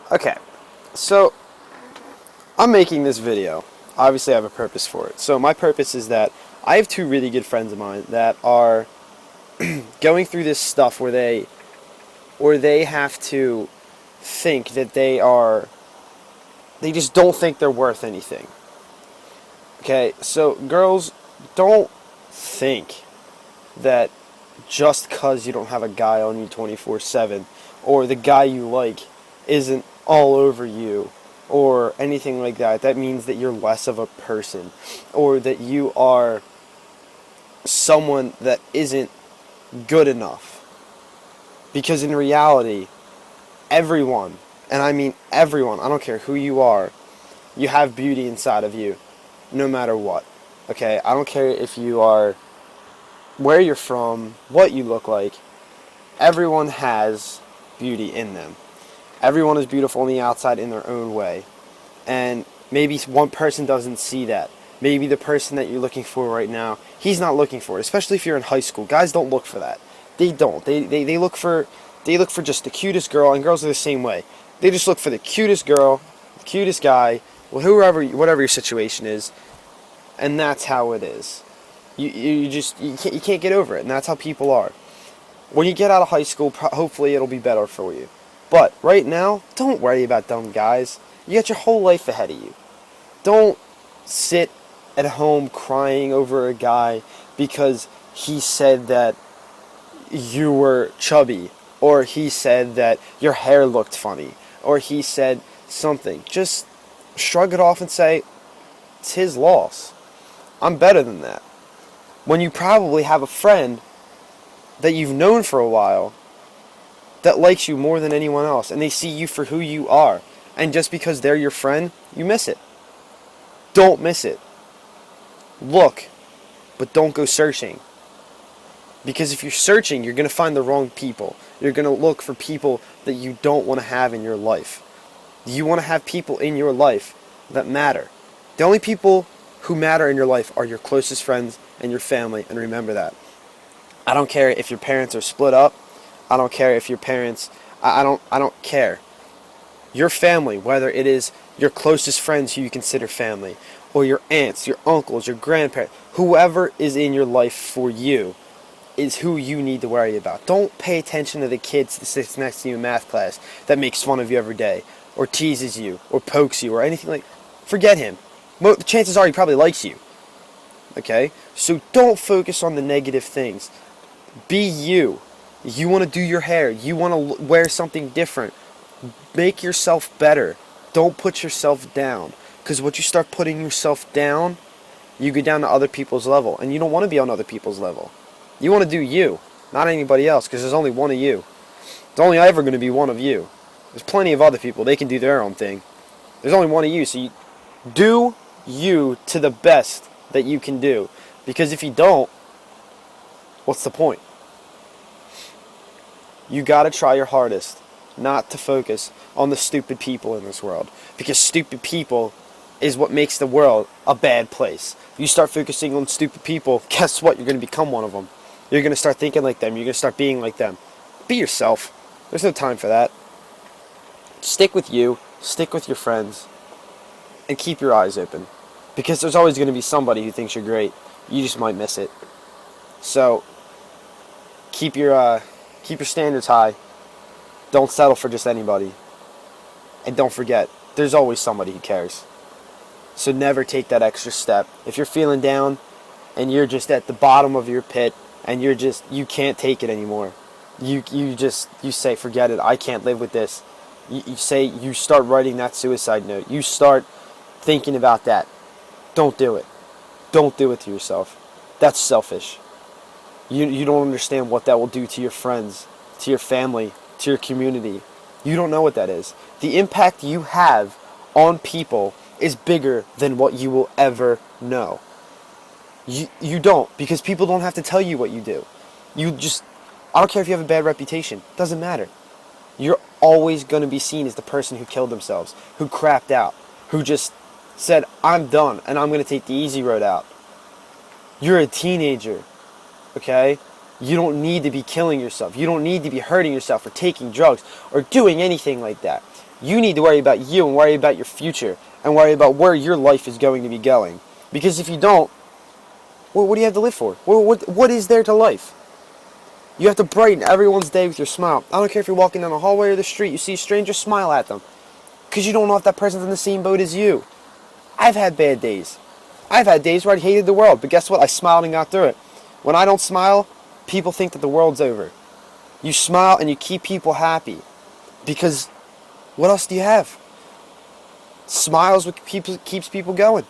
Okay, so I'm making this video. Obviously, I have a purpose for it. So my purpose is that I have two really good friends of mine that are going through this stuff where they have to think that they just don't think they're worth anything. Okay, so girls, don't think that just because you don't have a guy on you 24/7 or the guy you like isn't all over you or anything like that, that means that you're less of a person or that you are someone that isn't good enough. Because in reality, everyone, and I mean everyone, I don't care who you are, you have beauty inside of you no matter what. Okay, I don't care if you are where you're from, what you look like. Everyone has beauty in them. Everyone is beautiful on the outside in their own way. And maybe one person doesn't see that. Maybe the person that you're looking for right now, he's not looking for it, especially if you're in high school. Guys don't look for that. They don't. They look for just the cutest girl, and girls are the same way. They just look for the cutest girl, the cutest guy, whatever your situation is, and that's how it is. You can't get over it, and that's how people are. When you get out of high school, hopefully it'll be better for you. But right now, don't worry about dumb guys. You got your whole life ahead of you. Don't sit at home crying over a guy because he said that you were chubby, or he said that your hair looked funny, or he said something. Just shrug it off and say, it's his loss. I'm better than that. When you probably have a friend that you've known for a while that likes you more than anyone else, and they see you for who you are. And just because they're your friend, you miss it. Don't miss it. Look, but don't go searching. Because if you're searching, you're going to find the wrong people. You're going to look for people that you don't want to have in your life. You want to have people in your life that matter. The only people who matter in your life are your closest friends and your family, and remember that. I don't care if your parents are split up. I don't care if your parents, I don't care. Your family, whether it is your closest friends who you consider family, or your aunts, your uncles, your grandparents, whoever is in your life for you is who you need to worry about. Don't pay attention to the kid that sits next to you in math class that makes fun of you every day, or teases you, or pokes you, or anything like. Forget him. The chances are he probably likes you. Okay? So don't focus on the negative things. Be you. You want to do your hair. You want to wear something different. Make yourself better. Don't put yourself down. Because once you start putting yourself down, you go down to other people's level. And you don't want to be on other people's level. You want to do you, not anybody else, because there's only one of you. There's only ever going to be one of you. There's plenty of other people. They can do their own thing. There's only one of you, so you do you to the best that you can do. Because if you don't, what's the point? You got to try your hardest not to focus on the stupid people in this world. Because stupid people is what makes the world a bad place. You start focusing on stupid people, guess what? You're going to become one of them. You're going to start thinking like them. You're going to start being like them. Be yourself. There's no time for that. Stick with you. Stick with your friends. And keep your eyes open. Because there's always going to be somebody who thinks you're great. You just might miss it. So, keep your standards high. Don't settle for just anybody. And don't forget, there's always somebody who cares. So never take that extra step. If you're feeling down and you're just at the bottom of your pit and you can't take it anymore. You say, forget it, I can't live with this. You start writing that suicide note. You start thinking about that. Don't do it. Don't do it to yourself. That's selfish. You don't understand what that will do to your friends, to your family, to your community. You don't know what that is. The impact you have on people is bigger than what you will ever know. You don't, because people don't have to tell you what you do. I don't care if you have a bad reputation. It doesn't matter. You're always going to be seen as the person who killed themselves, who crapped out, who just said, I'm done, and I'm going to take the easy road out. You're a teenager, okay? You don't need to be killing yourself. You don't need to be hurting yourself or taking drugs or doing anything like that. You need to worry about you and worry about your future and worry about where your life is going to be going. Because if you don't, what do you have to live for? What is there to life? You have to brighten everyone's day with your smile. I don't care if you're walking down the hallway or the street, you see a stranger, smile at them. Because you don't know if that person's in the same boat as you. I've had bad days. I've had days where I hated the world, but guess what? I smiled and got through it. When I don't smile, people think that the world's over. You smile and you keep people happy. Because what else do you have? Smiles what keeps people going.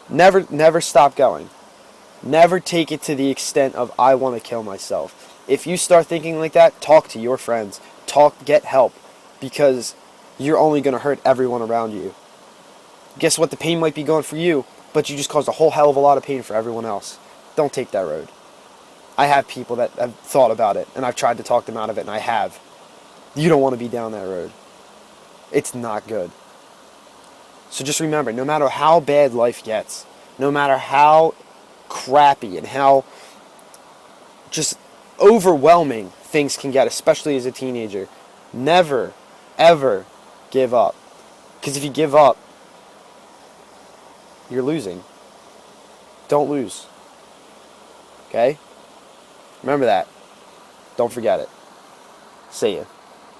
Never stop going. Never take it to the extent of I want to kill myself. If you start thinking like that, talk to your friends. Get help. Because you're only going to hurt everyone around you. Guess what? The pain might be going for you, but you just caused a whole hell of a lot of pain for everyone else. Don't take that road. I have people that have thought about it, and I've tried to talk them out of it, and I have. You don't want to be down that road. It's not good. So just remember, no matter how bad life gets, no matter how crappy and how just overwhelming things can get, especially as a teenager, never, ever give up. Because if you give up, you're losing. Don't lose. Okay? Remember that. Don't forget it. See ya.